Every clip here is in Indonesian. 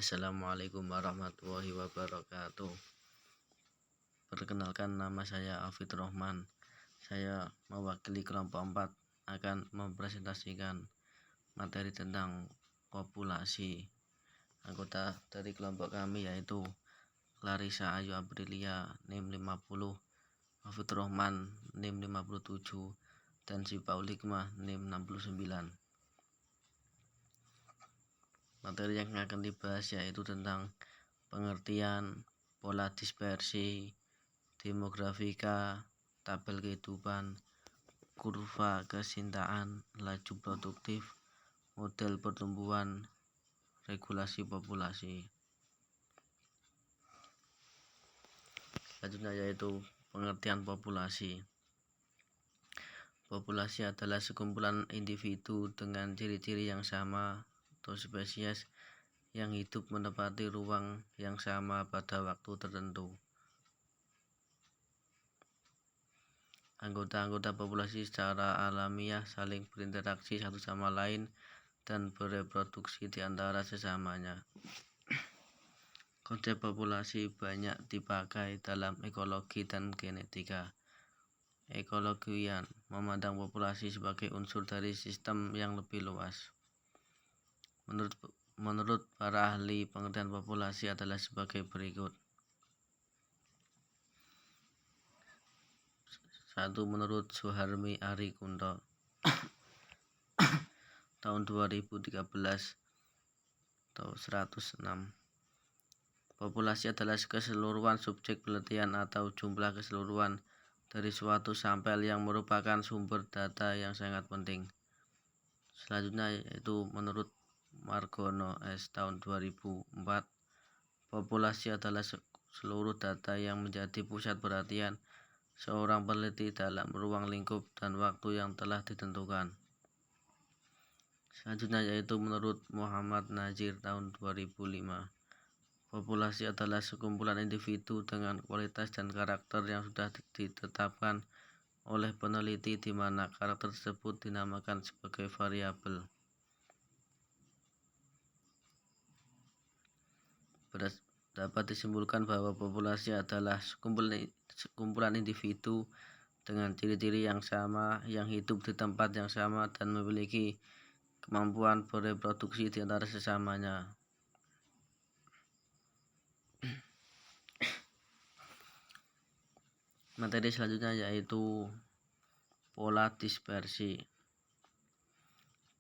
Assalamualaikum warahmatullahi wabarakatuh. Perkenalkan, nama saya Afid Rohman. Saya mewakili kelompok 4 akan mempresentasikan materi tentang populasi. Anggota dari kelompok kami yaitu Clarissa Ayu Aprilia NIM 50, Afid Rohman NIM 57, dan Sipaul Hikmah NIM 69. Materi yang akan dibahas yaitu tentang pengertian, pola dispersi, demografika, tabel kehidupan, kurva kesintaan, laju produktif, model pertumbuhan, regulasi populasi. Selanjutnya yaitu pengertian populasi. Populasi adalah sekumpulan individu dengan ciri-ciri yang sama atau spesies yang hidup menempati ruang yang sama pada waktu tertentu. Anggota-anggota populasi secara alamiah saling berinteraksi satu sama lain dan bereproduksi di antara sesamanya. Konsep populasi banyak dipakai dalam ekologi dan genetika. Ekologian memandang populasi sebagai unsur dari sistem yang lebih luas. Menurut para ahli, pengertian populasi adalah sebagai berikut. 1. Menurut Suharmi Ari Kunto tahun 2013 atau 106. Populasi adalah keseluruhan subjek penelitian atau jumlah keseluruhan dari suatu sampel yang merupakan sumber data yang sangat penting. Selanjutnya yaitu menurut Margono S tahun 2004, populasi adalah seluruh data yang menjadi pusat perhatian seorang peneliti dalam ruang lingkup dan waktu yang telah ditentukan. Selanjutnya yaitu menurut Muhammad Nazir tahun 2005, populasi adalah sekumpulan individu dengan kualitas dan karakter yang sudah ditetapkan oleh peneliti di mana karakter tersebut dinamakan sebagai variabel. Dapat disimpulkan bahwa populasi adalah sekumpulan individu dengan ciri-ciri yang sama, yang hidup di tempat yang sama dan memiliki kemampuan bereproduksi di antara sesamanya. Materi selanjutnya yaitu pola dispersi.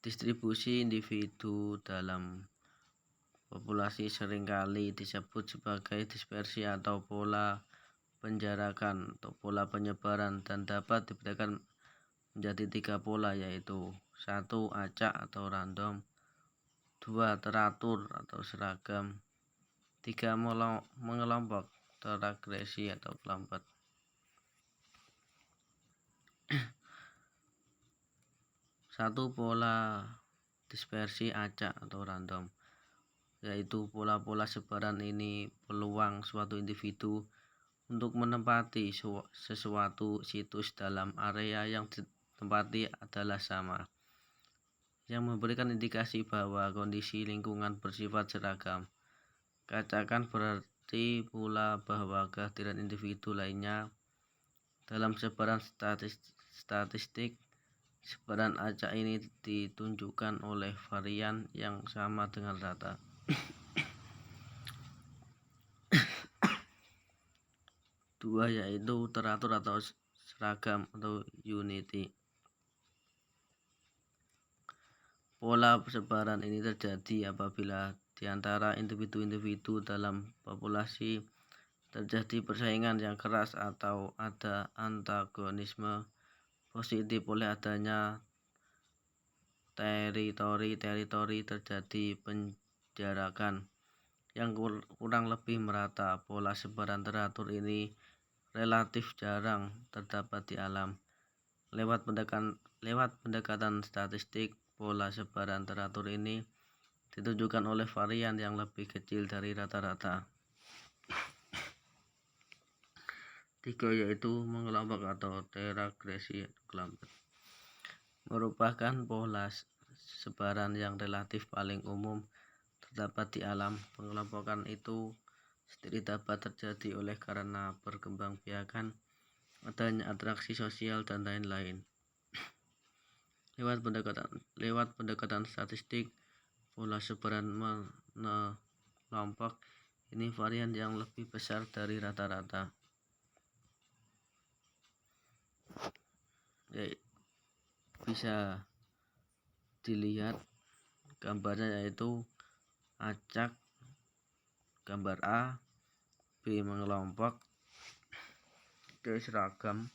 Distribusi individu dalam populasi seringkali disebut sebagai dispersi atau pola penjarakan atau pola penyebaran dan dapat dibedakan menjadi 3 pola yaitu 1. Acak atau random, 2. Teratur atau seragam, 3. Mengelompok teragresi atau kelompok. 1. Pola dispersi acak atau random, yaitu pola-pola sebaran ini peluang suatu individu untuk menempati sesuatu situs dalam area yang ditempati adalah sama, yang memberikan indikasi bahwa kondisi lingkungan bersifat seragam. Kacakan berarti pula bahwa kehadiran individu lainnya dalam sebaran statistik. Sebaran acak ini ditunjukkan oleh varian yang sama dengan rata. 2. Yaitu teratur atau seragam atau unity. Pola sebaran ini terjadi apabila di antara individu-individu dalam populasi terjadi persaingan yang keras atau ada antagonisme positif oleh adanya teritori terjadi penjarakan yang kurang lebih merata. Pola sebaran teratur ini relatif jarang terdapat di alam. Lewat pendekatan statistik, pola sebaran teratur ini ditunjukkan oleh varian yang lebih kecil dari rata-rata. 3. Yaitu mengelompok atau teragresi kelompok, merupakan pola sebaran yang relatif paling umum terdapat di alam. Pengelompokan itu sendiri dapat terjadi oleh karena perkembangbiakan, adanya atraksi sosial, dan lain-lain. Lewat pendekatan statistik, pola sebaran kelompok ini varian yang lebih besar dari rata-rata. Bisa dilihat gambarnya, yaitu acak, gambar A, B mengelompok, C seragam.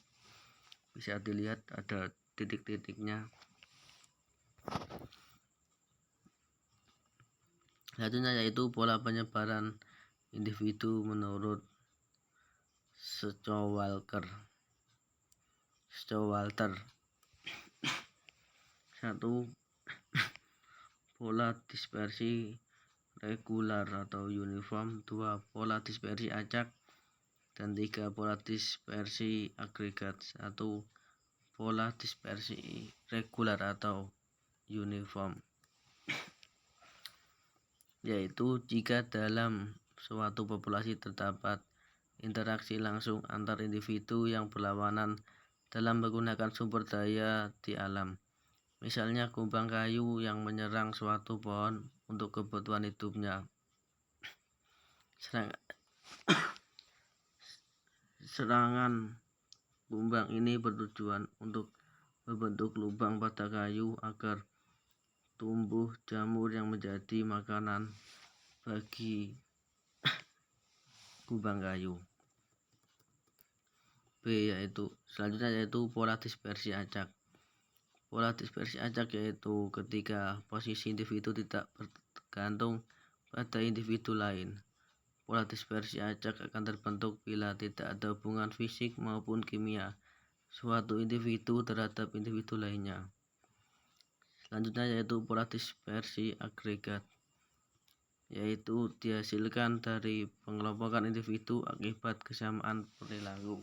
Bisa dilihat ada titik-titiknya. Selanjutnya yaitu pola penyebaran individu menurut Stowalter. 1. Pola dispersi regular atau uniform. 2. Pola dispersi acak. Dan 3. Pola dispersi agregat. 1. Pola dispersi regular atau uniform, yaitu jika dalam suatu populasi terdapat interaksi langsung antar individu yang berlawanan dalam menggunakan sumber daya di alam. Misalnya kumbang kayu yang menyerang suatu pohon untuk kebutuhan hidupnya. Serangan kumbang ini bertujuan untuk membentuk lubang pada kayu agar tumbuh jamur yang menjadi makanan bagi kumbang kayu. Selanjutnya yaitu pola dispersi acak. Pola dispersi acak yaitu ketika posisi individu tidak bergantung pada individu lain. Pola dispersi acak akan terbentuk bila tidak ada hubungan fisik maupun kimia suatu individu terhadap individu lainnya. Selanjutnya yaitu pola dispersi agregat, yaitu dihasilkan dari pengelompokan individu akibat kesamaan perilaku.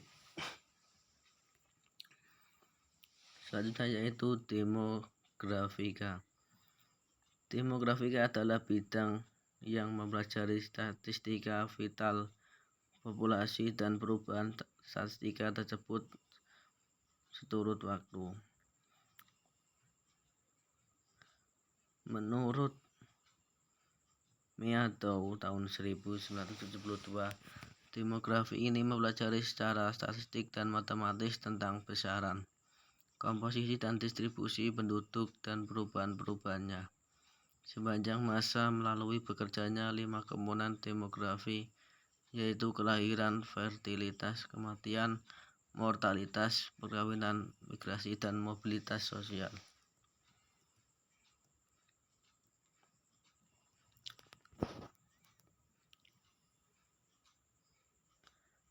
Selanjutnya yaitu demografika. Demografika adalah bidang yang mempelajari statistika vital populasi dan perubahan statistika tersebut seturut waktu. Menurut Meadow tahun 1972, demografi ini mempelajari secara statistik dan matematis tentang besaran, komposisi dan distribusi penduduk dan perubahan-perubahannya sepanjang masa melalui bekerjanya 5 komponen demografi, yaitu kelahiran, fertilitas, kematian, mortalitas, perkawinan, migrasi, dan mobilitas sosial.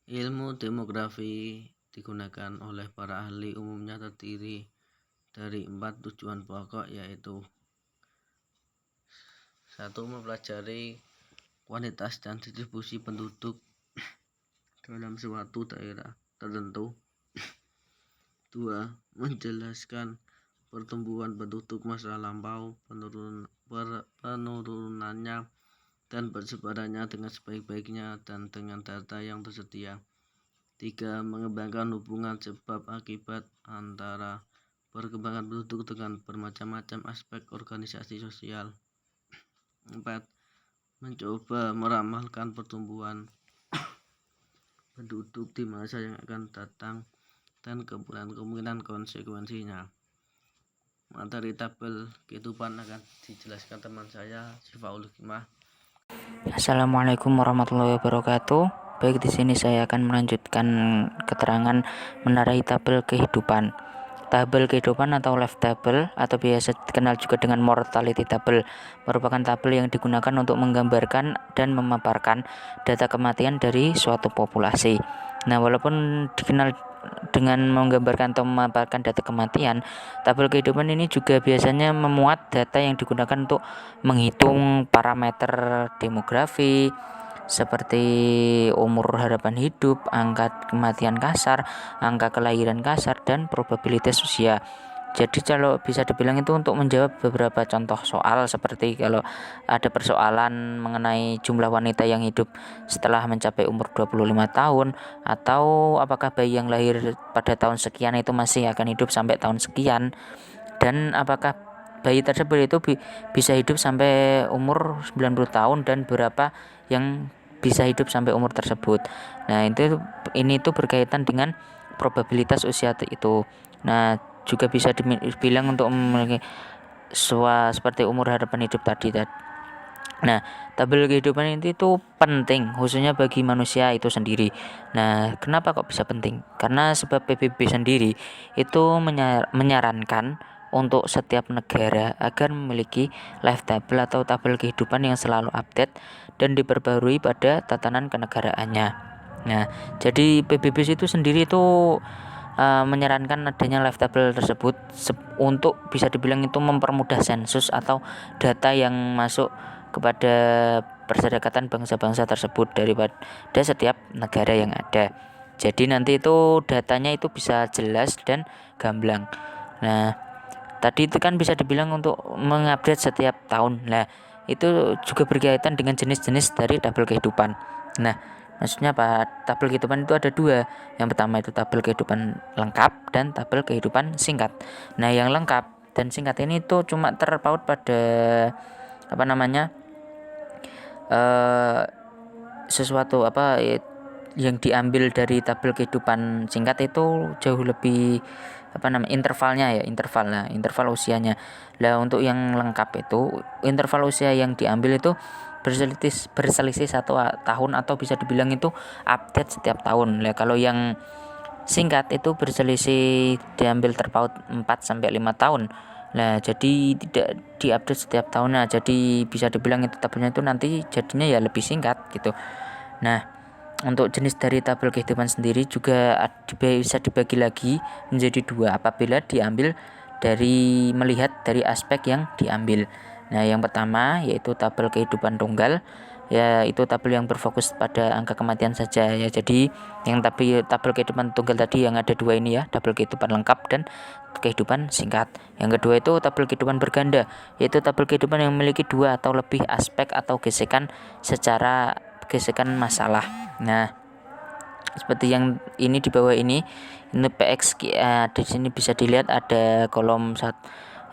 Ilmu demografi digunakan oleh para ahli umumnya terdiri dari 4 tujuan pokok, yaitu 1. Mempelajari kuantitas dan distribusi penduduk dalam suatu daerah tertentu. 2. Menjelaskan pertumbuhan penduduk masa lampau, penurunannya, dan persebarannya dengan sebaik-baiknya dan dengan data yang tersedia. 3. Mengembangkan hubungan sebab akibat antara perkembangan penduduk dengan bermacam-macam aspek organisasi sosial. 4. Mencoba meramalkan pertumbuhan penduduk di masa yang akan datang dan kemungkinan konsekuensinya. Materi tabel kehidupan akan dijelaskan teman saya, Sifaul Hikmah. Assalamualaikum warahmatullahi wabarakatuh. Baik, di sini saya akan melanjutkan keterangan mengenai tabel kehidupan. Tabel kehidupan atau life table atau biasa dikenal juga dengan mortality table merupakan tabel yang digunakan untuk menggambarkan dan memaparkan data kematian dari suatu populasi. Nah, walaupun dikenal dengan menggambarkan atau memaparkan data kematian, tabel kehidupan ini juga biasanya memuat data yang digunakan untuk menghitung parameter demografi seperti umur harapan hidup, angka kematian kasar, angka kelahiran kasar, dan probabilitas usia. Jadi kalau bisa dibilang itu untuk menjawab beberapa contoh soal, seperti kalau ada persoalan mengenai jumlah wanita yang hidup setelah mencapai umur 25 tahun, atau apakah bayi yang lahir pada tahun sekian itu masih akan hidup sampai tahun sekian, dan apakah bayi tersebut itu bisa hidup sampai umur 90 tahun, dan berapa yang bisa hidup sampai umur tersebut. Nah, ini tuh berkaitan dengan probabilitas usia itu. Nah, juga bisa dibilang untuk memiliki seperti umur harapan hidup tadi. Nah, tabel kehidupan itu penting khususnya bagi manusia itu sendiri. Nah, kenapa kok bisa penting? Karena sebab PBB sendiri itu menyarankan untuk setiap negara agar memiliki life table atau tabel kehidupan yang selalu update dan diperbarui pada tatanan kenegaraannya. Nah, jadi PBB itu sendiri itu menyarankan adanya life table tersebut untuk bisa dibilang itu mempermudah sensus atau data yang masuk kepada perserikatan bangsa-bangsa tersebut daripada setiap negara yang ada. Jadi nanti itu datanya itu bisa jelas dan gamblang. Nah, tadi itu kan bisa dibilang untuk mengupdate setiap tahun. Nah, itu juga berkaitan dengan jenis-jenis dari tabel kehidupan. Nah, maksudnya apa? Tabel kehidupan itu ada dua. Yang pertama itu tabel kehidupan lengkap dan tabel kehidupan singkat. Nah, yang lengkap dan singkat ini tuh cuma terpaut pada sesuatu yang diambil dari tabel kehidupan singkat itu jauh lebih interval usianya. Lah untuk yang lengkap itu interval usia yang diambil itu berselisih 1 tahun, atau bisa dibilang itu update setiap tahun. Lah kalau yang singkat itu berselisih diambil terpaut 4 sampai 5 tahun. Nah, jadi tidak diupdate setiap tahunnya. Jadi bisa dibilang itu tabelnya itu nanti jadinya ya lebih singkat gitu. Nah, untuk jenis dari tabel kehidupan sendiri juga bisa dibagi lagi menjadi dua apabila diambil melihat dari aspek yang diambil. Nah, yang pertama yaitu tabel kehidupan tunggal, ya itu tabel yang berfokus pada angka kematian saja ya. Jadi yang tabel kehidupan tunggal tadi yang ada dua ini ya, tabel kehidupan lengkap dan kehidupan singkat. Yang kedua itu tabel kehidupan berganda, yaitu tabel kehidupan yang memiliki dua atau lebih aspek atau gesekan masalah. Nah, seperti yang ini di bawah ini PX di sini bisa dilihat ada kolom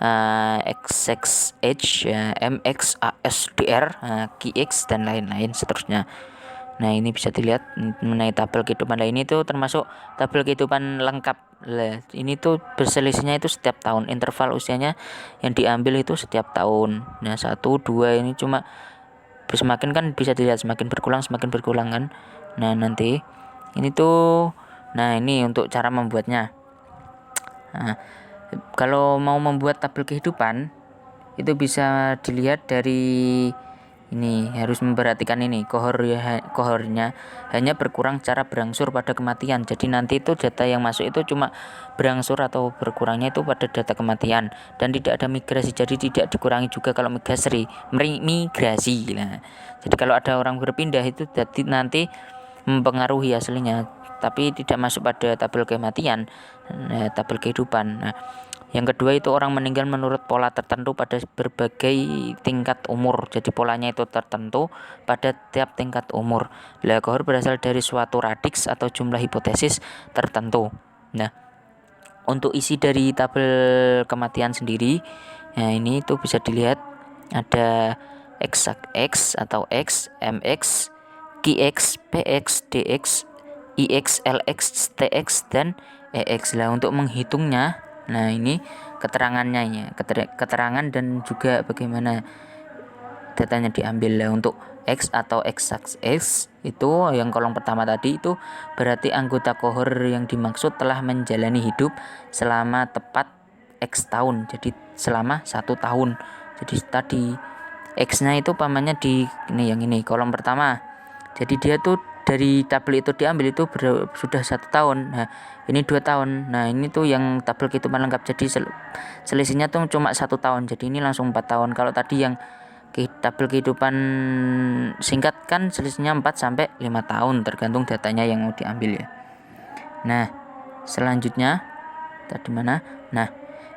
XXH, MX, ASDR, QX dan lain-lain seterusnya. Nah, ini bisa dilihat mengenai tabel kehidupan lain itu termasuk tabel kehidupan lengkap. Ini tuh berselisihnya itu setiap tahun, interval usianya yang diambil itu setiap tahun. Nah, 1, 2 ini cuma semakin kan bisa dilihat semakin berkurang kan. Nah, nanti ini tuh, nah ini untuk cara membuatnya. Nah, kalau mau membuat tabel kehidupan itu bisa dilihat dari ini, harus memperhatikan ini kohornya hanya berkurang secara berangsur pada kematian. Jadi nanti itu data yang masuk itu cuma berangsur atau berkurangnya itu pada data kematian, dan tidak ada migrasi. Jadi tidak dikurangi juga kalau migrasi. Nah, jadi kalau ada orang berpindah itu jadi nanti mempengaruhi hasilnya, tapi tidak masuk pada tabel kematian, tabel kehidupan. Nah, yang kedua itu orang meninggal menurut pola tertentu pada berbagai tingkat umur. Jadi polanya itu tertentu pada tiap tingkat umur. Kohor berasal dari suatu radix atau jumlah hipotesis tertentu. Nah, untuk isi dari tabel kematian sendiri, nah ini itu bisa dilihat ada X atau X, MX, QX, PX, DX, IX, LX, TX, dan EX. Lah untuk menghitungnya, nah ini keterangannya ya, keterangan dan juga bagaimana datanya diambil. Lah untuk X atau X itu yang kolom pertama tadi itu berarti anggota kohor yang dimaksud telah menjalani hidup selama tepat X tahun, jadi selama 1 tahun. Jadi tadi X-nya itu pamannya di ini kolom pertama. Jadi dia tuh dari tabel itu diambil itu sudah 1 tahun. Nah, ini 2 tahun. Nah, ini tuh yang tabel kehidupan lengkap. Jadi selisihnya tuh cuma 1 tahun. Jadi ini langsung 4 tahun. Kalau tadi yang tabel kehidupan singkat kan selisihnya 4 sampai 5 tahun tergantung datanya yang mau diambil ya. Nah, selanjutnya tadi mana? Nah,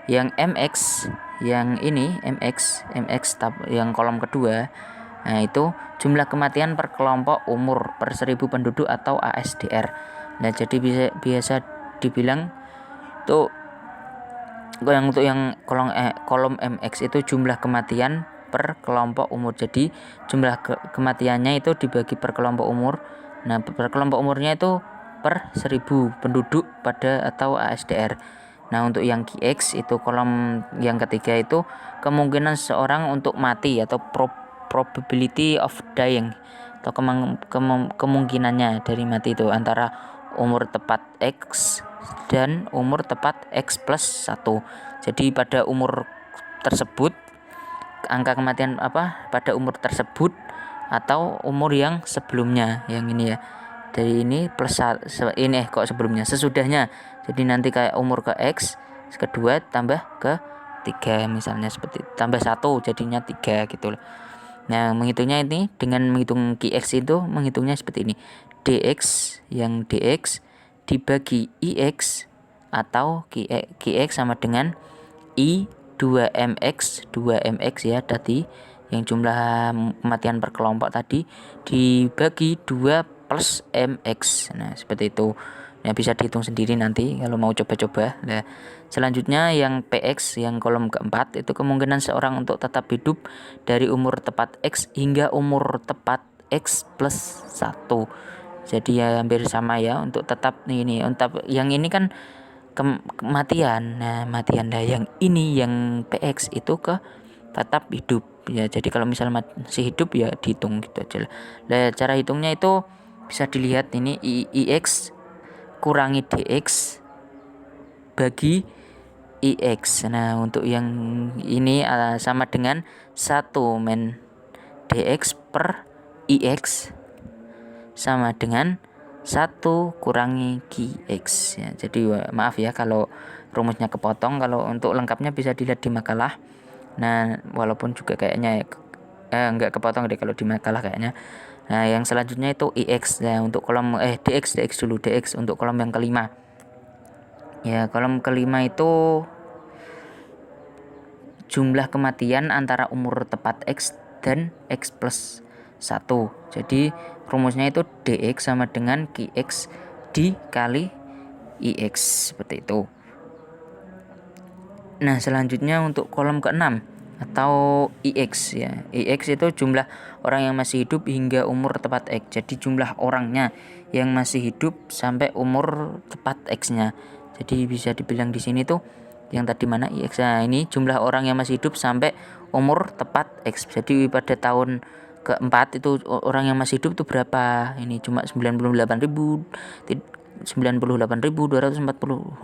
Yang MX, yang ini MX yang kolom kedua, nah itu jumlah kematian per kelompok umur per 1000 penduduk atau ASDR. Nah jadi biasa dibilang tuh untuk yang kolom MX itu jumlah kematian per kelompok umur. Jadi jumlah kematiannya itu dibagi per kelompok umur. Nah per kelompok umurnya itu per 1000 penduduk pada atau ASDR. Nah untuk yang QX itu kolom yang ketiga itu kemungkinan seseorang untuk mati atau probability of dying atau kemungkinannya dari mati itu antara umur tepat X dan umur tepat X plus 1. Jadi pada umur tersebut angka kematian pada umur tersebut atau umur yang sebelumnya, yang ini ya, dari ini plus ini kok sebelumnya sesudahnya, jadi nanti kayak umur ke X kedua tambah ke 3 misalnya, seperti tambah 1 jadinya 3 gitu loh. Nah menghitungnya ini dengan menghitung QX itu menghitungnya seperti ini, DX yang DX dibagi IX atau QX sama dengan I 2MX ya tadi, yang jumlah kematian per kelompok tadi dibagi 2 plus MX. Nah seperti itu. Nah bisa dihitung sendiri nanti kalau mau coba-coba. Nah selanjutnya yang PX yang kolom keempat itu kemungkinan seorang untuk tetap hidup dari umur tepat X hingga umur tepat X plus 1. Jadi ya hampir sama ya untuk tetap ini. Untuk yang ini kan kematian. Nah matian, yang ini yang PX itu ke tetap hidup ya. Jadi kalau misalnya masih hidup ya dihitung gitu aja lah. Nah cara hitungnya itu bisa dilihat ini, IX kurangi DX bagi IX. Nah untuk yang ini sama dengan 1 men DX per IX sama dengan 1 kurangi QX ya. Jadi maaf ya kalau rumusnya kepotong, kalau untuk lengkapnya bisa dilihat di makalah. Nah walaupun juga kayaknya enggak kepotong deh kalau di makalah kayaknya. Nah yang selanjutnya itu IX ya, untuk kolom DX dulu, DX untuk kolom yang kelima ya. Kolom kelima itu jumlah kematian antara umur tepat X dan X plus 1. Jadi rumusnya itu DX sama dengan QX dikali IX seperti itu. Nah selanjutnya untuk kolom ke-6 atau IX ya. IX itu jumlah orang yang masih hidup hingga umur tepat X. Jadi jumlah orangnya yang masih hidup sampai umur tepat X-nya. Jadi bisa dibilang di sini tuh yang tadi mana IX. Nah ini jumlah orang yang masih hidup sampai umur tepat X. Jadi pada tahun keempat itu orang yang masih hidup tuh berapa? Ini cuma 98.240.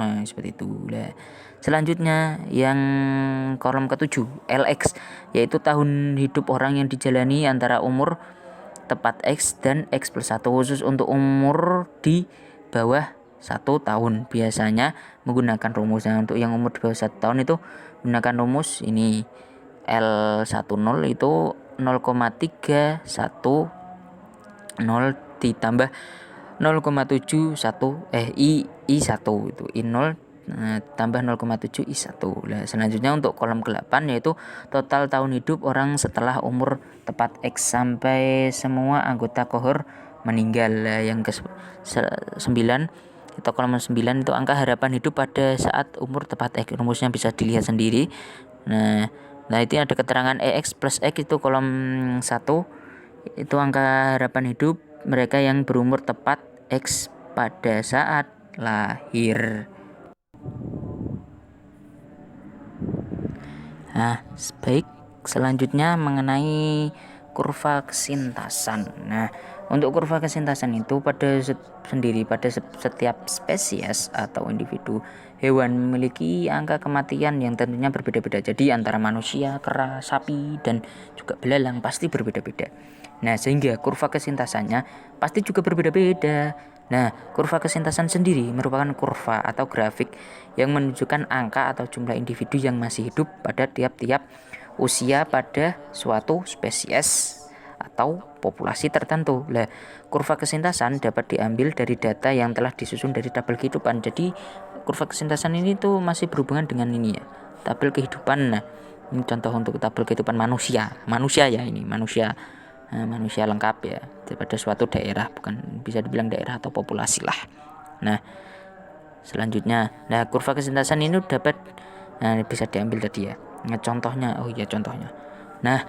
Nah, seperti itu. Nah, selanjutnya yang kolom ke-7 LX, yaitu tahun hidup orang yang dijalani antara umur tepat X dan X plus 1, khusus untuk umur di bawah 1 tahun biasanya menggunakan rumusnya. Untuk yang umur di bawah 1 tahun itu menggunakan rumus ini, L10 itu 0,310 ditambah 0,71 I1 itu I0 tambah 0,7 I1. Nah, selanjutnya untuk kolom ke-8 yaitu total tahun hidup orang setelah umur tepat X sampai semua anggota kohor meninggal. Nah, yang ke-9 atau kolom 9 itu angka harapan hidup pada saat umur tepat X. Rumusnya bisa dilihat sendiri. Nah itu ada keterangan EX plus X itu kolom 1, itu angka harapan hidup mereka yang berumur tepat X pada saat lahir. Nah, baik, selanjutnya mengenai kurva kesintasan. Nah, untuk kurva kesintasan itu pada setiap spesies atau individu hewan memiliki angka kematian yang tentunya berbeda-beda. Jadi antara manusia, kera, sapi, dan juga belalang pasti berbeda-beda. Nah, sehingga kurva kesintasannya pasti juga berbeda-beda. Nah, kurva kesintasan sendiri merupakan kurva atau grafik yang menunjukkan angka atau jumlah individu yang masih hidup pada tiap-tiap usia pada suatu spesies atau populasi tertentu. Kurva kesintasan dapat diambil dari data yang telah disusun dari tabel kehidupan. Jadi kurva kesintasan ini tuh masih berhubungan dengan ini ya, tabel kehidupan. Nah, ini contoh untuk tabel kehidupan manusia ya, ini manusia lengkap ya daripada suatu daerah, bukan bisa dibilang daerah atau populasi lah. Nah, selanjutnya, kurva kesintasan ini dapat bisa diambil tadi ya. Nah, contohnya, Nah,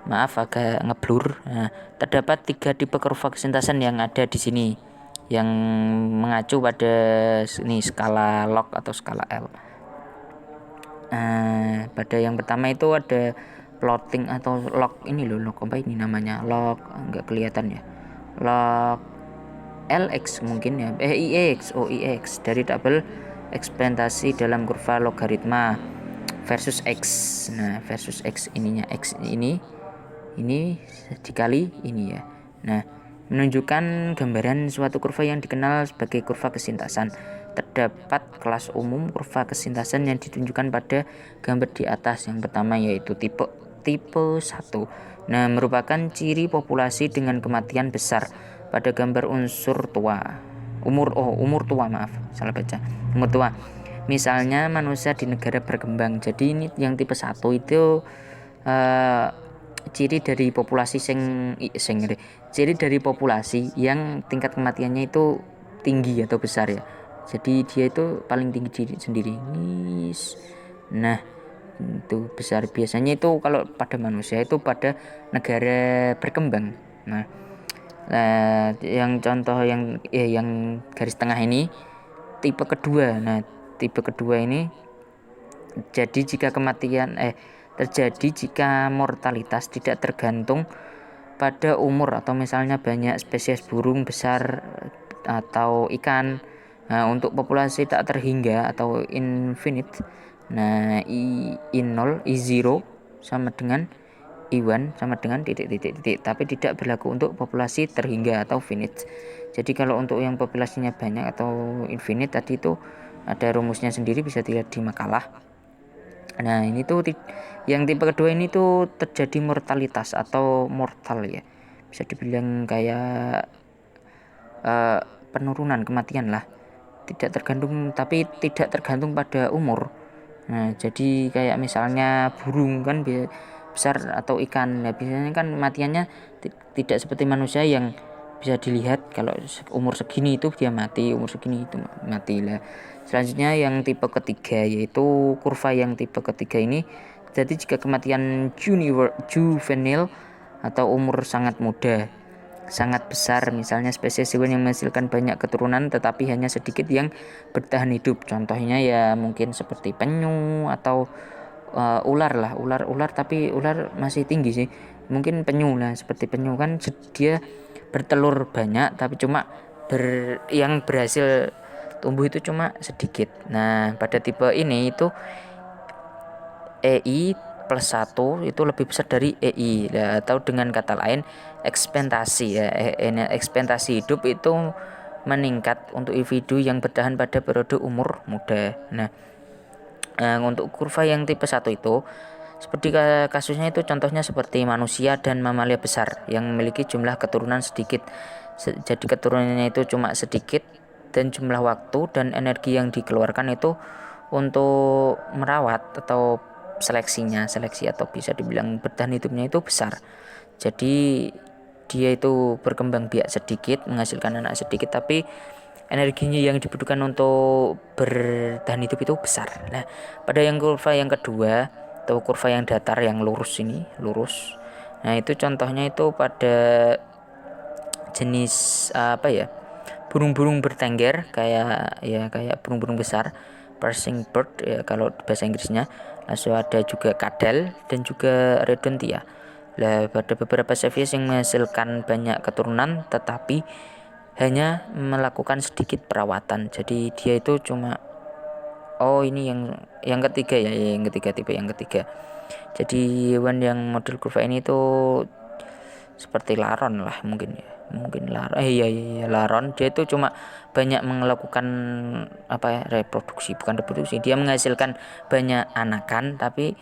maaf agak ngeblur. Nah, terdapat 3 tipe kurva kesintasan yang ada di sini yang mengacu pada ini skala log atau skala L. Pada yang pertama itu ada plotting atau log ini loh, log apa ini namanya? Log enggak kelihatan ya. Log LX mungkin ya. IX dari tabel ekspektasi dalam kurva logaritma versus X. Nah, versus X ininya X ini dikali ini ya. Nah, menunjukkan gambaran suatu kurva yang dikenal sebagai kurva kesintasan. Terdapat kelas umum kurva kesintasan yang ditunjukkan pada gambar di atas. Yang pertama yaitu tipe 1. Nah, merupakan ciri populasi dengan kematian besar pada gambar umur tua, salah baca. Umur tua. Misalnya manusia di negara berkembang. Jadi ini yang tipe 1 itu ciri dari populasi ciri dari populasi yang tingkat kematiannya itu tinggi atau besar ya. Jadi dia itu paling tinggi diri sendiri. Nah, itu besar. Biasanya itu kalau pada manusia itu pada negara berkembang. Nah, yang contoh yang garis tengah ini tipe kedua. Nah, tipe kedua ini terjadi jika mortalitas tidak tergantung pada umur atau misalnya banyak spesies burung besar atau ikan. Nah, untuk populasi tak terhingga atau infinite, nah I0 sama dengan I1 sama dengan titik, tapi tidak berlaku untuk populasi terhingga atau finite. Jadi kalau untuk yang populasinya banyak atau infinite tadi itu ada rumusnya sendiri, bisa dilihat di makalah. Nah, ini tuh yang tipe kedua ini tuh terjadi mortalitas atau mortal ya, bisa dibilang kayak penurunan kematian lah, tidak tergantung pada umur. Nah, jadi kayak misalnya burung kan besar atau ikan, nah biasanya kan matiannya tidak seperti manusia yang bisa dilihat kalau umur segini itu dia mati, umur segini itu mati lah. Selanjutnya yang tipe ketiga, yaitu kurva yang tipe ketiga ini jadi jika kematian juvenil atau umur sangat muda sangat besar, misalnya spesies hewan yang menghasilkan banyak keturunan tetapi hanya sedikit yang bertahan hidup. Contohnya ya mungkin seperti penyu atau ular tapi ular masih tinggi sih, mungkin penyu lah. Seperti penyu kan dia bertelur banyak tapi cuma yang berhasil tumbuh itu cuma sedikit. Nah, pada tipe ini itu EI plus 1 itu lebih besar dari EI ya, atau dengan kata lain ekspektasi ya, ekspektasi hidup itu meningkat untuk individu yang bertahan pada periode umur muda. Nah, untuk kurva yang tipe 1 itu seperti kasusnya itu contohnya seperti manusia dan mamalia besar yang memiliki jumlah keturunan sedikit. Jadi keturunannya itu cuma sedikit dan jumlah waktu dan energi yang dikeluarkan itu untuk merawat atau seleksi atau bisa dibilang bertahan hidupnya itu besar. Jadi dia itu berkembang biak sedikit, menghasilkan anak sedikit, tapi energinya yang dibutuhkan untuk bertahan hidup itu besar. Nah, pada yang kurva yang kedua atau kurva yang datar yang lurus. Nah, itu contohnya itu pada jenis burung-burung bertengger kayak burung-burung besar, passing bird ya kalau bahasa Inggrisnya. Lalu ada juga kadal dan juga redontia. Lah, pada beberapa spesies yang menghasilkan banyak keturunan tetapi hanya melakukan sedikit perawatan. Jadi dia itu cuma ini yang ketiga ya, tipe yang ketiga. Jadi hewan yang model kurva ini tuh seperti laron lah mungkin laron. Laron dia itu cuma banyak melakukan reproduksi, dia menghasilkan banyak anakan tapi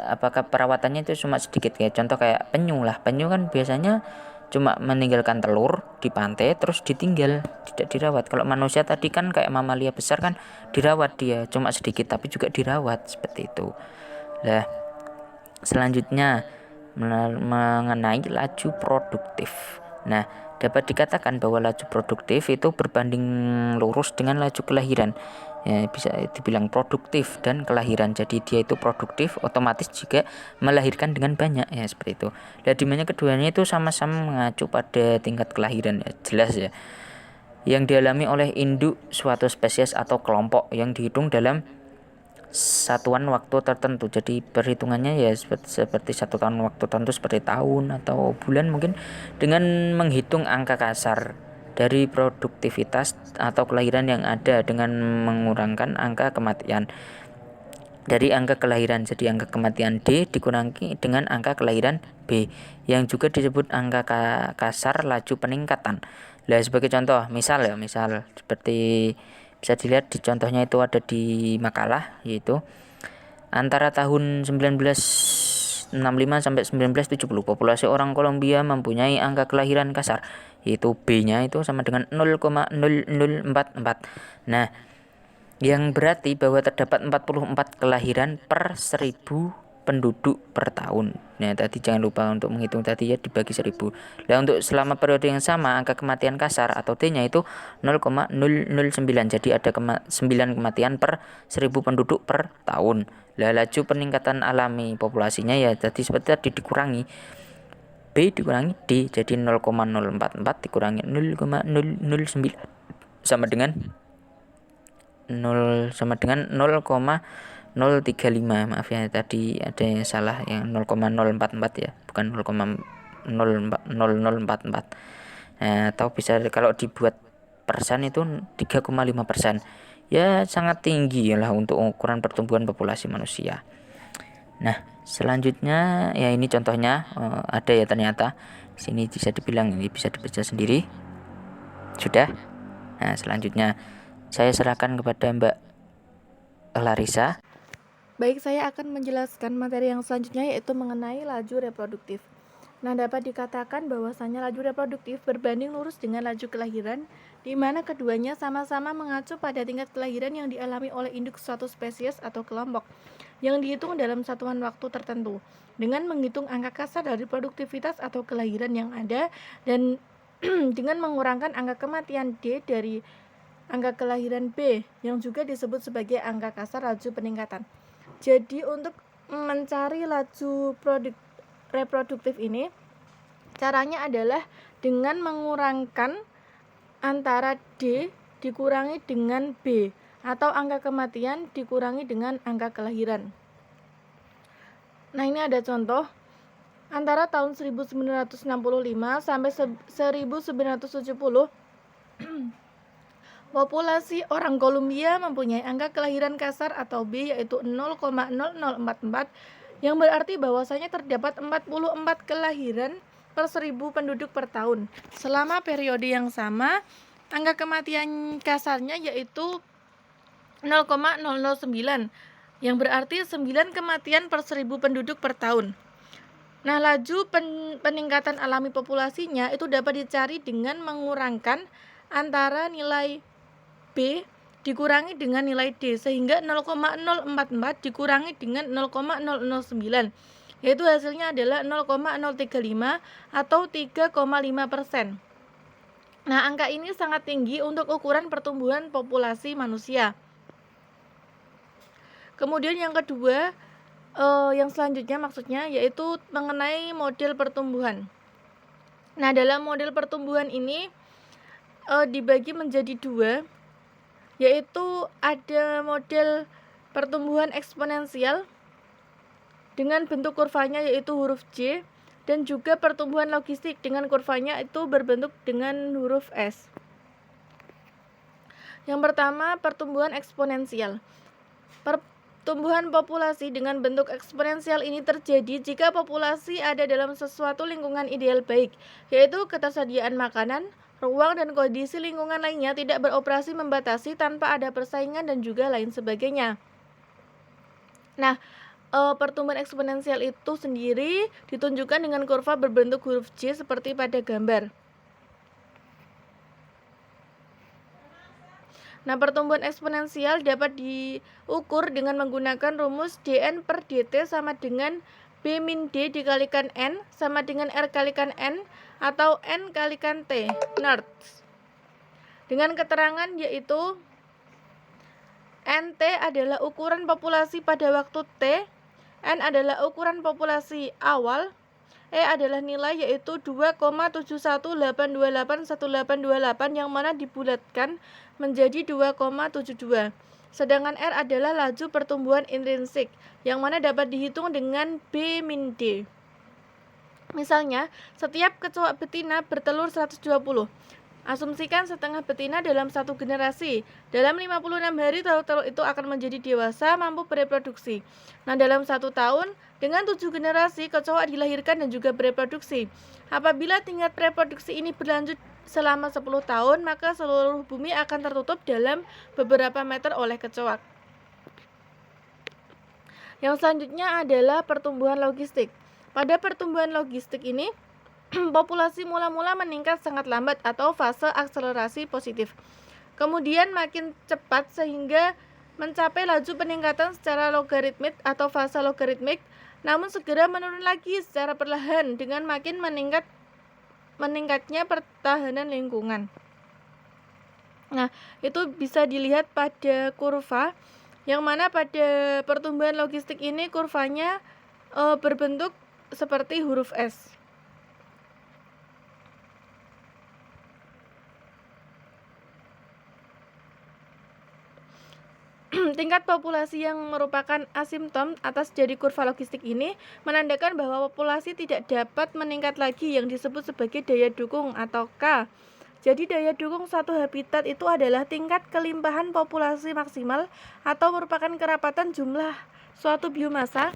apakah perawatannya itu cuma sedikit ya. Contoh kayak penyu kan biasanya cuma meninggalkan telur di pantai terus ditinggal, tidak dirawat. Kalau manusia tadi kan kayak mamalia besar kan dirawat, dia cuma sedikit tapi juga dirawat seperti itu. Nah, selanjutnya mengenai laju produktif. Nah, dapat dikatakan bahwa laju produktif itu berbanding lurus dengan laju kelahiran. Ya, bisa dibilang produktif dan kelahiran. Jadi dia itu produktif, otomatis juga melahirkan dengan banyak, ya seperti itu. Dan dimana keduanya itu sama-sama mengacu pada tingkat kelahiran, ya jelas ya. Yang dialami oleh induk suatu spesies atau kelompok yang dihitung dalam satuan waktu tertentu. Jadi perhitungannya ya seperti satuan waktu tertentu seperti tahun atau bulan mungkin, dengan menghitung angka kasar dari produktivitas atau kelahiran yang ada dengan mengurangkan angka kematian dari angka kelahiran. Jadi angka kematian D dikurangi dengan angka kelahiran B yang juga disebut angka kasar laju peningkatan. Nah, sebagai contoh, misal seperti bisa dilihat di contohnya itu ada di makalah, yaitu antara tahun 1965 sampai 1970 populasi orang Kolombia mempunyai angka kelahiran kasar, yaitu B-nya itu sama dengan 0,0044. Nah, yang berarti bahwa terdapat 44 kelahiran per 1000 penduduk per tahun. Nah, tadi jangan lupa untuk menghitung tadi ya, dibagi 1000. Nah, untuk selama periode yang sama angka kematian kasar atau T-nya itu 0,009. Jadi ada 9 kematian per 1000 penduduk per tahun. Lah, laju peningkatan alami populasinya ya tadi seperti tadi dikurangi B dikurangi D, jadi 0,044 dikurangi 0,009 sama dengan 0,035. Maaf ya, tadi ada yang salah, yang 0,044 ya, bukan 0,0044. Atau bisa kalau dibuat persen itu 3,5%. Ya sangat tinggi lah untuk ukuran pertumbuhan populasi manusia. Nah, selanjutnya ya ini contohnya ada ya ternyata. Sini bisa dibilang ini bisa dibaca sendiri. Sudah. Nah, selanjutnya saya serahkan kepada Mbak Larissa. Baik, saya akan menjelaskan materi yang selanjutnya, yaitu mengenai laju reproduktif. Nah, dapat dikatakan bahwasanya laju reproduktif berbanding lurus dengan laju kelahiran, di mana keduanya sama-sama mengacu pada tingkat kelahiran yang dialami oleh induk suatu spesies atau kelompok, yang dihitung dalam satuan waktu tertentu, dengan menghitung angka kasar dari produktivitas atau kelahiran yang ada, dan dengan mengurangkan angka kematian D dari angka kelahiran B, yang juga disebut sebagai angka kasar laju peningkatan. Jadi untuk mencari laju reproduktif ini, caranya adalah dengan mengurangkan antara D dikurangi dengan B, atau angka kematian dikurangi dengan angka kelahiran. Nah, ini ada contoh. Antara tahun 1965 sampai 1970 populasi orang Kolombia mempunyai angka kelahiran kasar atau B yaitu 0,0044, yang berarti bahwasanya terdapat 44 kelahiran per 1000 penduduk per tahun. Selama periode yang sama, angka kematian kasarnya yaitu 0,009, yang berarti 9 kematian per 1000 penduduk per tahun. Nah, laju peningkatan alami populasinya itu dapat dicari dengan mengurangkan antara nilai B dikurangi dengan nilai D, sehingga 0,044 dikurangi dengan 0,009, yaitu hasilnya adalah 0,035 atau 3,5%. Nah, angka ini sangat tinggi untuk ukuran pertumbuhan populasi manusia. Kemudian yang kedua, yang selanjutnya maksudnya yaitu mengenai model pertumbuhan. Nah, dalam model pertumbuhan ini dibagi menjadi dua, yaitu ada model pertumbuhan eksponensial dengan bentuk kurvanya yaitu huruf J, dan juga pertumbuhan logistik dengan kurvanya itu berbentuk dengan huruf S. Yang pertama, pertumbuhan eksponensial. Pertumbuhan populasi dengan bentuk eksponensial ini terjadi jika populasi ada dalam sesuatu lingkungan ideal baik, yaitu ketersediaan makanan, ruang, dan kondisi lingkungan lainnya tidak beroperasi membatasi tanpa ada persaingan dan juga lain sebagainya. Nah, pertumbuhan eksponensial itu sendiri ditunjukkan dengan kurva berbentuk huruf J seperti pada gambar. Nah, pertumbuhan eksponensial dapat diukur dengan menggunakan rumus dN per dt sama dengan B min D dikalikan N sama dengan R kalikan N atau N kalikan T, nerds. Dengan keterangan yaitu NT adalah ukuran populasi pada waktu T, N adalah ukuran populasi awal, E adalah nilai yaitu 2,71828188 yang mana dibulatkan menjadi 2,72. Sedangkan R adalah laju pertumbuhan intrinsik yang mana dapat dihitung dengan B min D. Misalnya, setiap kecoak betina bertelur 120. Asumsikan setengah betina dalam satu generasi. Dalam 56 hari telur-telur itu akan menjadi dewasa, mampu bereproduksi. Nah, dalam 1 tahun, dengan 7 generasi, kecoak dilahirkan dan juga bereproduksi. Apabila tingkat reproduksi ini berlanjut selama 10 tahun, maka seluruh bumi akan tertutup dalam beberapa meter oleh kecoak. Yang selanjutnya adalah pertumbuhan logistik. Pada pertumbuhan logistik ini, populasi mula-mula meningkat sangat lambat atau fase akselerasi positif. Kemudian makin cepat sehingga mencapai laju peningkatan secara logaritmik atau fase logaritmik, namun segera menurun lagi secara perlahan dengan makin meningkatnya pertahanan lingkungan. Nah, itu bisa dilihat pada kurva yang mana pada pertumbuhan logistik ini kurvanya berbentuk seperti huruf S. Tingkat populasi yang merupakan asimptom atas dari kurva logistik ini menandakan bahwa populasi tidak dapat meningkat lagi yang disebut sebagai daya dukung atau K. Jadi daya dukung suatu habitat itu adalah tingkat kelimpahan populasi maksimal atau merupakan kerapatan jumlah suatu biomasa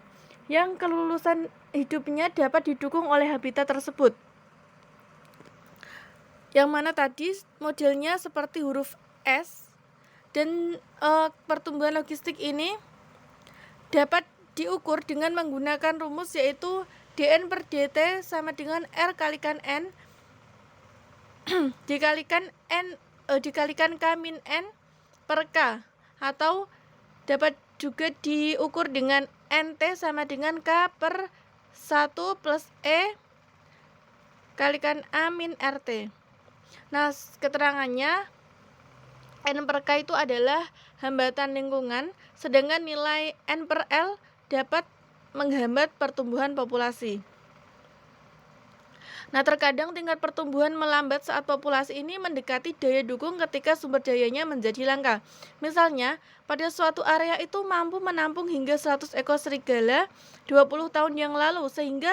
yang kelulusan hidupnya dapat didukung oleh habitat tersebut. Yang mana tadi modelnya seperti huruf S. Dan pertumbuhan logistik ini dapat diukur dengan menggunakan rumus yaitu dN per dt sama dengan R kalikan N dikalikan K min N per K, atau dapat juga diukur dengan NT sama dengan K per 1 plus E kalikan A min RT. Nah, keterangannya N per K itu adalah hambatan lingkungan, sedangkan nilai N per L dapat menghambat pertumbuhan populasi. Nah, terkadang tingkat pertumbuhan melambat saat populasi ini mendekati daya dukung ketika sumber dayanya menjadi langka. Misalnya, pada suatu area itu mampu menampung hingga 100 ekor serigala 20 tahun yang lalu, sehingga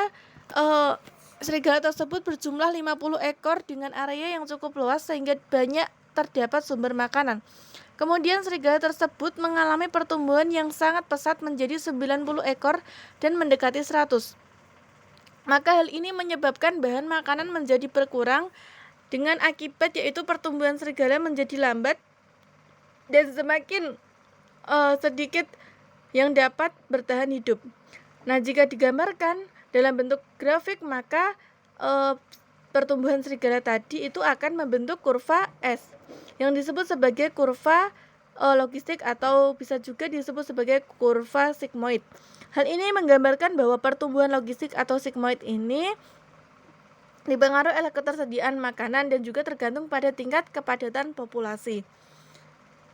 serigala tersebut berjumlah 50 ekor dengan area yang cukup luas sehingga banyak terdapat sumber makanan. Kemudian serigala tersebut mengalami pertumbuhan yang sangat pesat menjadi 90 ekor dan mendekati 100. Maka hal ini menyebabkan bahan makanan menjadi berkurang dengan akibat yaitu pertumbuhan serigala menjadi lambat dan semakin sedikit yang dapat bertahan hidup. Nah, jika digambarkan dalam bentuk grafik, maka pertumbuhan serigala tadi itu akan membentuk kurva S yang disebut sebagai kurva logistik atau bisa juga disebut sebagai kurva sigmoid. Hal ini menggambarkan bahwa pertumbuhan logistik atau sigmoid ini dipengaruhi oleh ketersediaan makanan dan juga tergantung pada tingkat kepadatan populasi.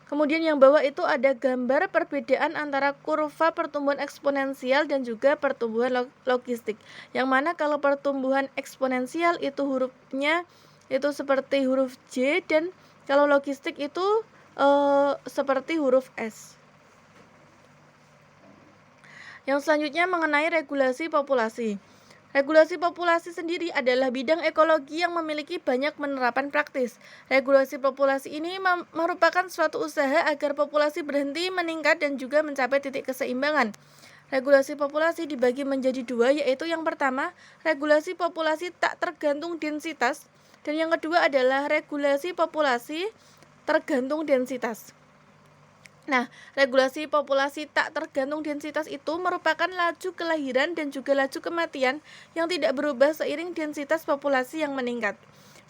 Kemudian yang bawah itu ada gambar perbedaan antara kurva pertumbuhan eksponensial dan juga pertumbuhan logistik. Yang mana kalau pertumbuhan eksponensial itu hurufnya itu seperti huruf J, dan kalau logistik itu seperti huruf S. Yang selanjutnya mengenai regulasi populasi. Regulasi populasi sendiri adalah bidang ekologi yang memiliki banyak penerapan praktis. Regulasi populasi ini merupakan suatu usaha agar populasi berhenti meningkat dan juga mencapai titik keseimbangan. Regulasi populasi dibagi menjadi dua, yaitu yang pertama, regulasi populasi tak tergantung densitas, dan yang kedua adalah regulasi populasi tergantung densitas. Nah, regulasi populasi tak tergantung densitas itu merupakan laju kelahiran dan juga laju kematian yang tidak berubah seiring densitas populasi yang meningkat.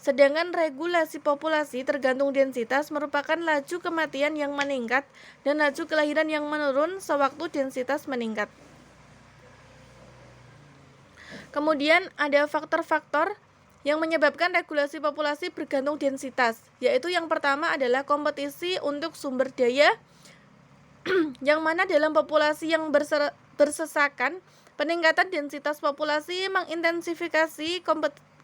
Sedangkan regulasi populasi tergantung densitas merupakan laju kematian yang meningkat dan laju kelahiran yang menurun sewaktu densitas meningkat. Kemudian ada faktor-faktor yang menyebabkan regulasi populasi bergantung densitas, yaitu yang pertama adalah kompetisi untuk sumber daya, yang mana dalam populasi yang bersesakan, peningkatan densitas populasi mengintensifikasi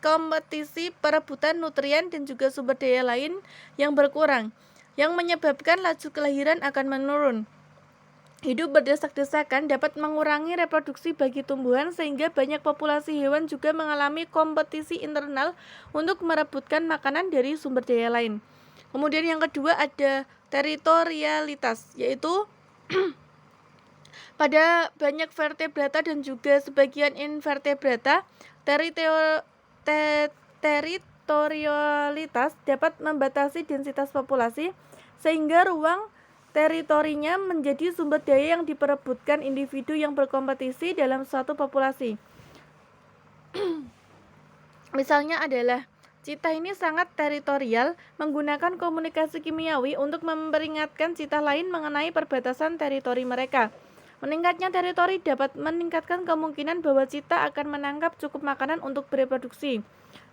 kompetisi perebutan nutrien dan juga sumber daya lain yang berkurang, yang menyebabkan laju kelahiran akan menurun. Hidup berdesak-desakan dapat mengurangi reproduksi bagi tumbuhan sehingga banyak populasi hewan juga mengalami kompetisi internal untuk merebutkan makanan dari sumber daya lain. Kemudian yang kedua ada teritorialitas, yaitu pada banyak vertebrata dan juga sebagian invertebrata, teritorialitas dapat membatasi densitas populasi sehingga ruang teritorinya menjadi sumber daya yang diperebutkan individu yang berkompetisi dalam suatu populasi. Misalnya adalah citah ini sangat teritorial, menggunakan komunikasi kimiawi untuk memperingatkan citah lain mengenai perbatasan teritori mereka. Meningkatnya teritori dapat meningkatkan kemungkinan bahwa citah akan menangkap cukup makanan untuk bereproduksi.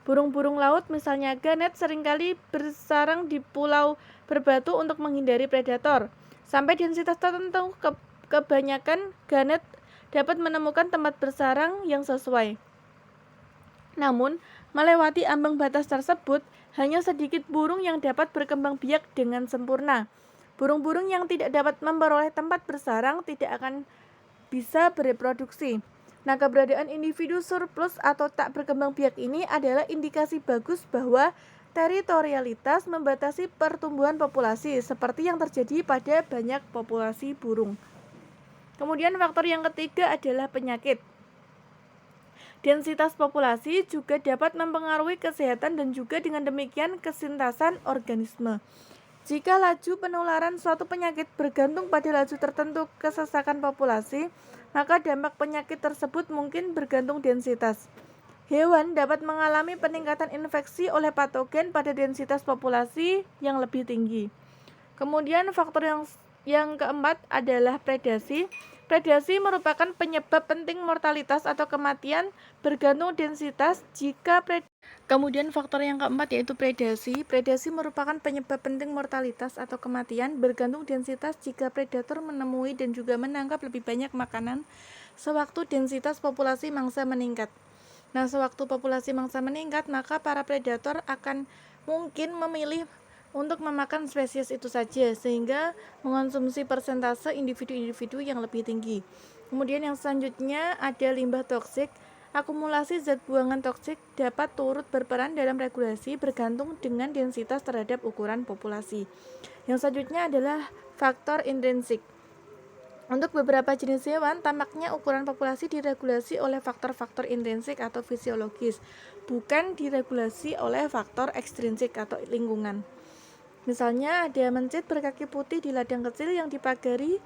Burung-burung laut, misalnya ganet, seringkali bersarang di pulau berbatu untuk menghindari predator. Sampai densitas tertentu, kebanyakan ganet dapat menemukan tempat bersarang yang sesuai. Namun, melewati ambang batas tersebut, hanya sedikit burung yang dapat berkembang biak dengan sempurna. Burung-burung yang tidak dapat memperoleh tempat bersarang tidak akan bisa bereproduksi. Nah, keberadaan individu surplus atau tak berkembang biak ini adalah indikasi bagus bahwa teritorialitas membatasi pertumbuhan populasi, seperti yang terjadi pada banyak populasi burung. Kemudian faktor yang ketiga adalah penyakit. Densitas populasi juga dapat mempengaruhi kesehatan dan juga dengan demikian kesintasan organisme. Jika laju penularan suatu penyakit bergantung pada laju tertentu kesesakan populasi, maka dampak penyakit tersebut mungkin bergantung densitas. Hewan dapat mengalami peningkatan infeksi oleh patogen pada densitas populasi yang lebih tinggi. Kemudian faktor yang keempat adalah predasi. Predasi merupakan penyebab penting mortalitas atau kematian bergantung densitas Kemudian faktor yang keempat yaitu predasi. Predasi merupakan penyebab penting mortalitas atau kematian bergantung densitas jika predator menemui dan juga menangkap lebih banyak makanan sewaktu densitas populasi mangsa meningkat. Nah, sewaktu populasi mangsa meningkat, maka para predator akan mungkin memilih untuk memakan spesies itu saja sehingga mengonsumsi persentase individu-individu yang lebih tinggi. Kemudian yang selanjutnya ada limbah toksik. Akumulasi zat buangan toksik dapat turut berperan dalam regulasi bergantung dengan densitas terhadap ukuran populasi. Yang selanjutnya adalah faktor intrinsik. Untuk beberapa jenis hewan, tampaknya ukuran populasi diregulasi oleh faktor-faktor intrinsik atau fisiologis, bukan diregulasi oleh faktor ekstrinsik atau lingkungan. Misalnya ada mencit berkaki putih di ladang kecil yang dipagari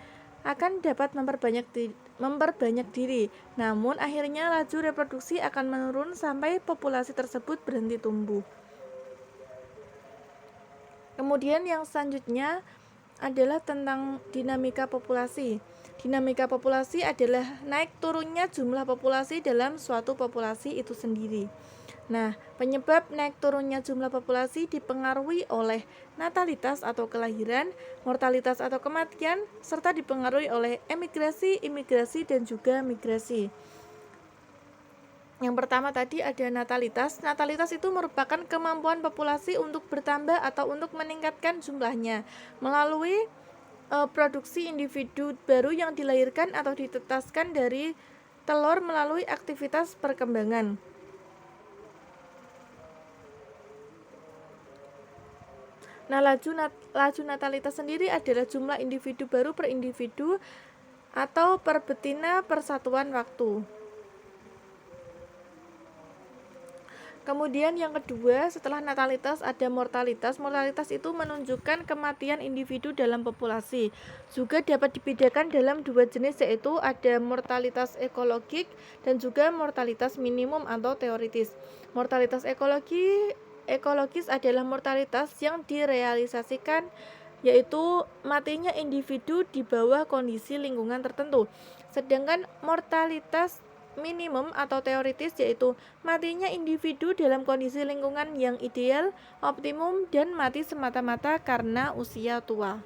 akan dapat memperbanyak diri. Namun akhirnya laju reproduksi akan menurun sampai populasi tersebut berhenti tumbuh. Kemudian yang selanjutnya adalah tentang dinamika populasi. Dinamika populasi adalah naik turunnya jumlah populasi dalam suatu populasi itu sendiri. Nah, penyebab naik turunnya jumlah populasi dipengaruhi oleh natalitas atau kelahiran, mortalitas atau kematian, serta dipengaruhi oleh emigrasi, imigrasi, dan juga migrasi. Yang pertama tadi ada natalitas. Natalitas itu merupakan kemampuan populasi untuk bertambah atau untuk meningkatkan jumlahnya melalui produksi individu baru yang dilahirkan atau ditetaskan dari telur melalui aktivitas perkembangan. Nah, laju natalitas sendiri adalah jumlah individu baru per individu atau per betina per satuan waktu. Kemudian yang kedua, setelah natalitas ada mortalitas. Mortalitas itu menunjukkan kematian individu dalam populasi. Juga dapat dibedakan dalam dua jenis, yaitu ada mortalitas ekologik dan juga mortalitas minimum atau teoritis. Mortalitas ekologis adalah mortalitas yang direalisasikan, yaitu matinya individu di bawah kondisi lingkungan tertentu. Sedangkan mortalitas minimum atau teoritis yaitu matinya individu dalam kondisi lingkungan yang ideal, optimum, dan mati semata-mata karena usia tua.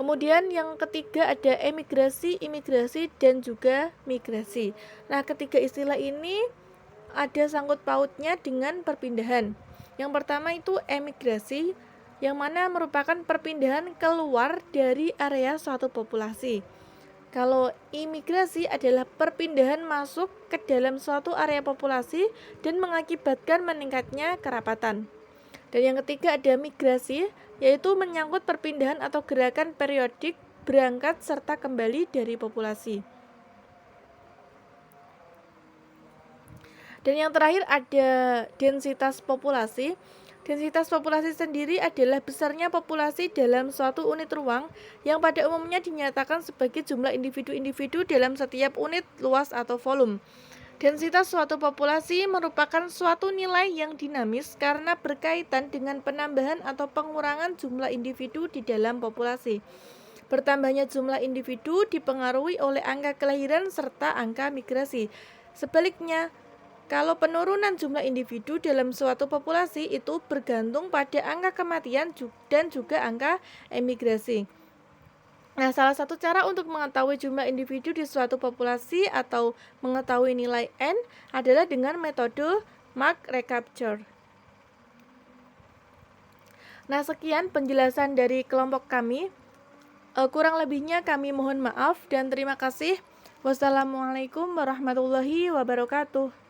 Kemudian yang ketiga ada emigrasi, imigrasi, dan juga migrasi. Nah, ketiga istilah ini ada sangkut pautnya dengan perpindahan. Yang pertama itu emigrasi, yang mana merupakan perpindahan keluar dari area suatu populasi. Kalau imigrasi adalah perpindahan masuk ke dalam suatu area populasi dan mengakibatkan meningkatnya kerapatan. Dan yang ketiga ada migrasi, yaitu menyangkut perpindahan atau gerakan periodik berangkat serta kembali dari populasi. Dan yang terakhir ada densitas populasi. Densitas populasi sendiri adalah besarnya populasi dalam suatu unit ruang yang pada umumnya dinyatakan sebagai jumlah individu-individu dalam setiap unit luas atau volume. Densitas suatu populasi merupakan suatu nilai yang dinamis karena berkaitan dengan penambahan atau pengurangan jumlah individu di dalam populasi. Bertambahnya jumlah individu dipengaruhi oleh angka kelahiran serta angka migrasi. Sebaliknya, kalau penurunan jumlah individu dalam suatu populasi itu bergantung pada angka kematian dan juga angka emigrasi. Nah, salah satu cara untuk mengetahui jumlah individu di suatu populasi atau mengetahui nilai N adalah dengan metode mark recapture. Nah, sekian penjelasan dari kelompok kami. Kurang lebihnya kami mohon maaf dan terima kasih. Wassalamualaikum warahmatullahi wabarakatuh.